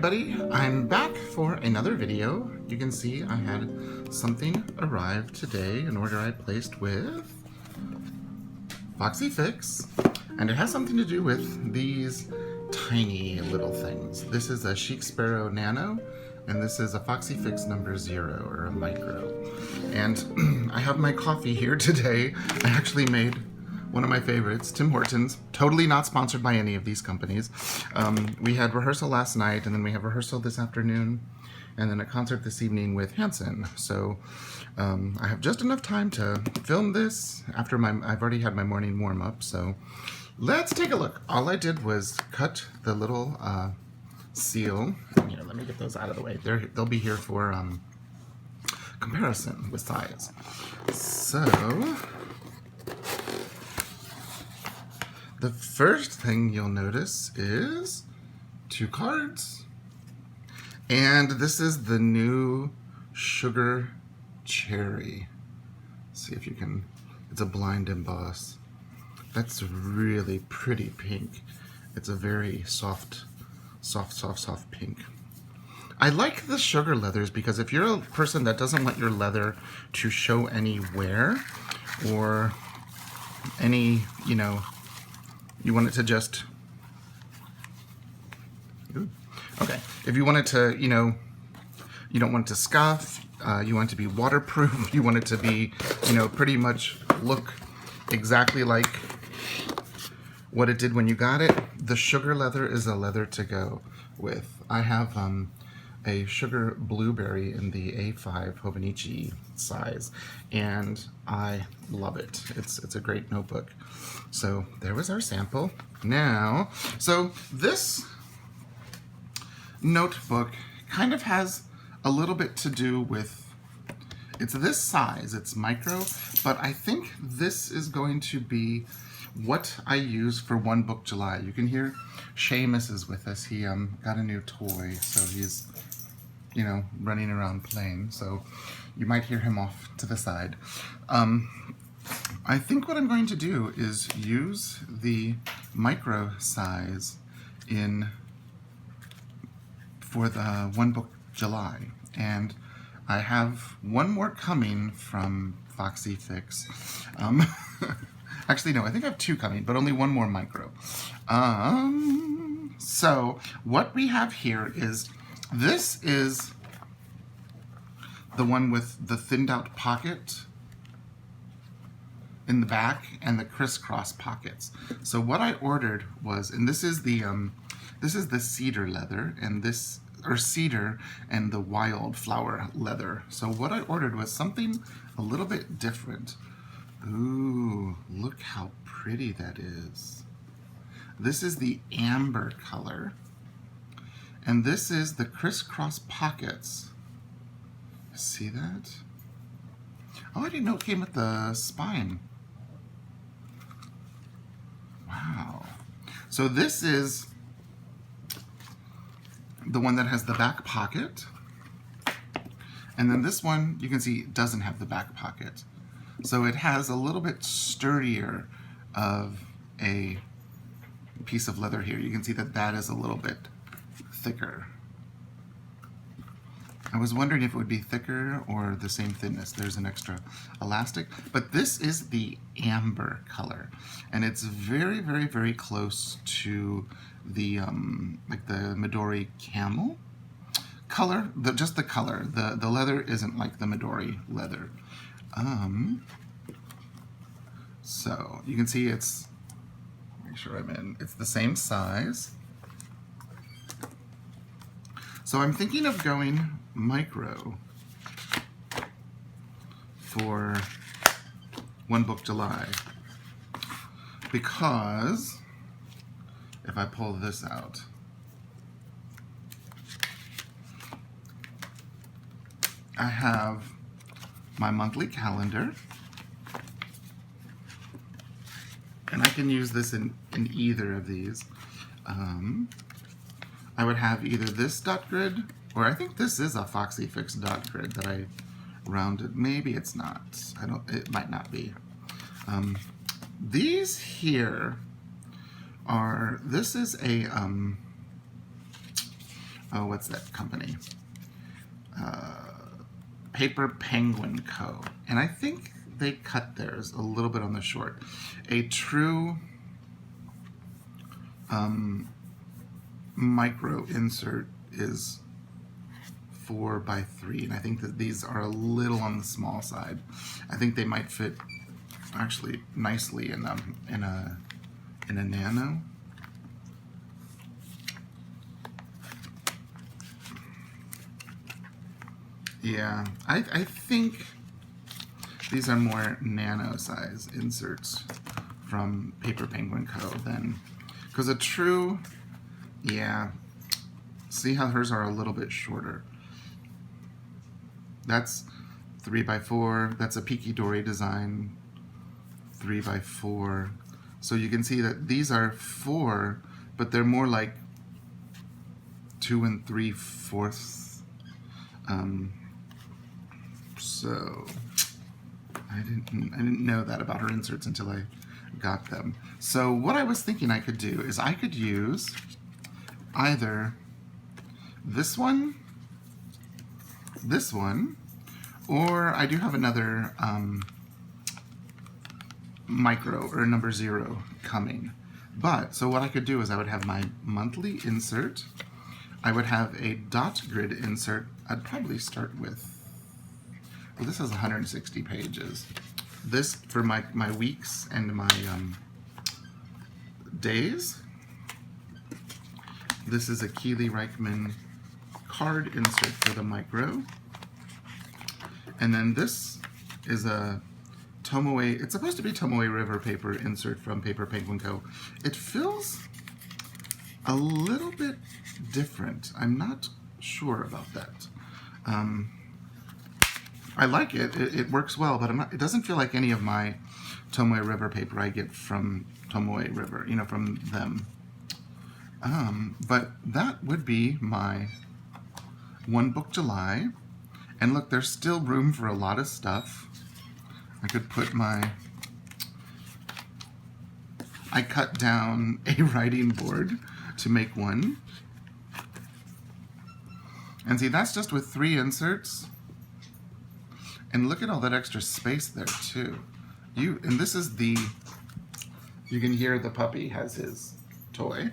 everybody, I'm back for another video. You can see I had something arrive today, an order I placed with Foxy Fix, and it has something to do with these tiny little things. This is a Chic Sparrow Nano, and this is a Foxy Fix number 0, or a micro. And I have my coffee here today. I actually made one of my favorites, Tim Hortons, totally not sponsored by any of these companies. We had rehearsal last night, and then we have rehearsal this afternoon, and then a concert this evening with Hanson. So I have just enough time to film this after I've already had my morning warm-up, so let's take a look. All I did was cut the little seal. Here, let me get those out of the way. They'll be here for comparison with size. So the first thing you'll notice is 2 cards. And this is the new Sugar Cherry. See if you can, it's a blind emboss. That's really pretty pink. It's a very soft pink. I like the sugar leathers because if you're a person that doesn't want your leather to show any wear or any, you want it to just, okay. If you want it to, you don't want it to scuff, you want it to be waterproof, you want it to be, pretty much look exactly like what it did when you got it, the sugar leather is a leather to go with. I have a sugar blueberry in the A5 Hobonichi size, and I love it. It's a great notebook. So there was our sample. Now, so this notebook kind of has a little bit to do with, it's this size, it's micro, but I think this is going to be what I use for One Book July. You can hear Seamus is with us. He got a new toy, so he's, running around playing, so you might hear him off to the side. I think what I'm going to do is use the micro size for the One Book July, and I have one more coming from Foxy Fix. Actually, no, I think I have 2 coming, but only one more micro. So what we have here is, this is the one with the thinned out pocket in the back and the crisscross pockets. So what I ordered was, and this is the cedar leather, and cedar and the wildflower leather. So what I ordered was something a little bit different. Ooh, look how pretty that is. This is the amber color, and this is the crisscross pockets. See that? Oh, I didn't know it came with the spine. Wow. So this is the one that has the back pocket, and then this one, you can see, doesn't have the back pocket. So it has a little bit sturdier of a piece of leather here. You can see that that is a little bit thicker. I was wondering if it would be thicker or the same thinness. There's an extra elastic, but this is the amber color, and it's very, very, very close to the like the Midori camel color. Just the color. The leather isn't like the Midori leather. So you can see it's, make sure I'm in, it's the same size. So I'm thinking of going micro for One Book July, because if I pull this out, I have my monthly calendar, and I can use this in either of these. I would have either this dot grid, or I think this is a Foxy Fix dot grid that I rounded. Maybe it's not. It might not be. These here are, this is a oh, what's that company? Paper Penguin Co. And I think they cut theirs a little bit on the short. A true micro insert is 4 by 3, and I think that these are a little on the small side. I think they might fit actually nicely in a nano. Yeah, I think these are more nano size inserts from Paper Penguin Co. than, because a true, yeah, see how hers are a little bit shorter. That's 3 by 4. That's a Peaky Dory design, 3 by 4. So you can see that these are 4, but they're more like 2 3/4. So I didn't know that about her inserts until I got them. So what I was thinking I could do is I could use either this one, or I do have another micro or number 0 coming. But so what I could do is I would have my monthly insert. I would have a dot grid insert. I'd probably start with, well, this has 160 pages. This for my weeks and my days. This is a Keely Reichman card insert for the micro. And then this is a Tomoe, it's supposed to be Tomoe River paper insert from Paper Penguin Co. It feels a little bit different. I'm not sure about that. I like it. It works well, but it doesn't feel like any of my Tomoe River paper I get from Tomoe River, you know, from them. But that would be my One Book July. And look, there's still room for a lot of stuff. I could put I cut down a writing board to make one. And see, that's just with 3 inserts. And look at all that extra space there too. And this is you can hear the puppy has his toy.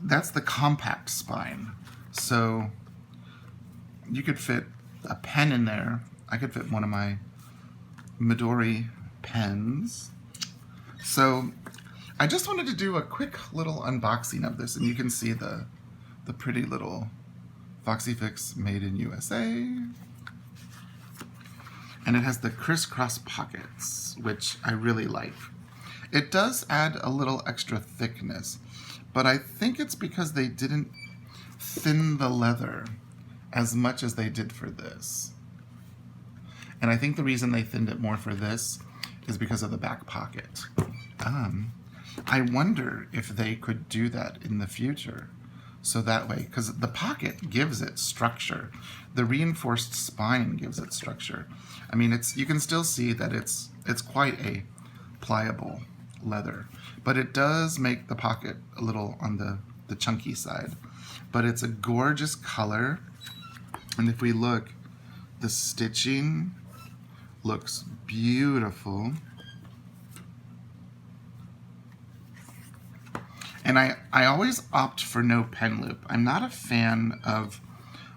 That's the compact spine. So you could fit a pen in there. I could fit one of my Midori pens. So I just wanted to do a quick little unboxing of this, and you can see the pretty little Foxy Fix made in USA. And it has the crisscross pockets, which I really like. It does add a little extra thickness, but I think it's because they didn't thin the leather as much as they did for this. And I think the reason they thinned it more for this is because of the back pocket. I wonder if they could do that in the future. So that way, because the pocket gives it structure. The reinforced spine gives it structure. I mean, you can still see that it's quite a pliable leather, but it does make the pocket a little on the chunky side. But it's a gorgeous color, and if we look, the stitching looks beautiful. And I always opt for no pen loop. I'm not a fan of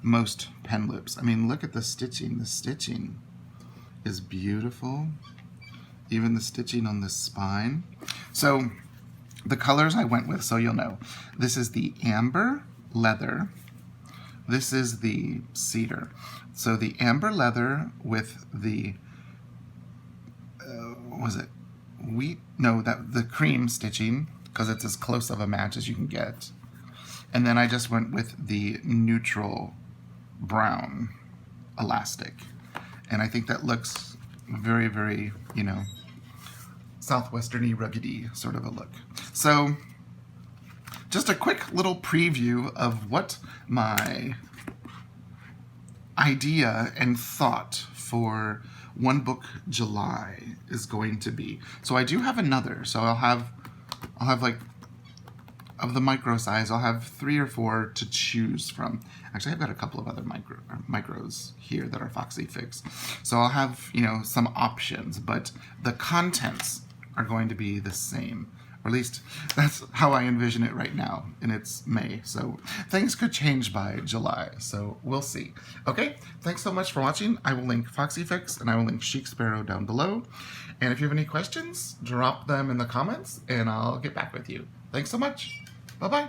most pen loops. I mean, look at the stitching. The stitching is beautiful. Even the stitching on the spine. So the colors I went with, so you'll know. This is the amber leather. This is the cedar. So the amber leather with the, what was it? The cream stitching, because it's as close of a match as you can get. And then I just went with the neutral brown elastic. And I think that looks very, very, southwesterny, ruggedy sort of a look. So just a quick little preview of what my idea and thought for One Book July is going to be. So I do have another. So I'll have like of the micro size, I'll have 3 or 4 to choose from. Actually, I've got a couple of other micros here that are Foxy Fix. So I'll have, some options, but the contents are going to be the same. Or at least that's how I envision it right now, and it's May. So things could change by July, so we'll see. Okay, thanks so much for watching. I will link Foxy Fix and I will link Chic Sparrow down below. And if you have any questions, drop them in the comments and I'll get back with you. Thanks so much. Bye-bye.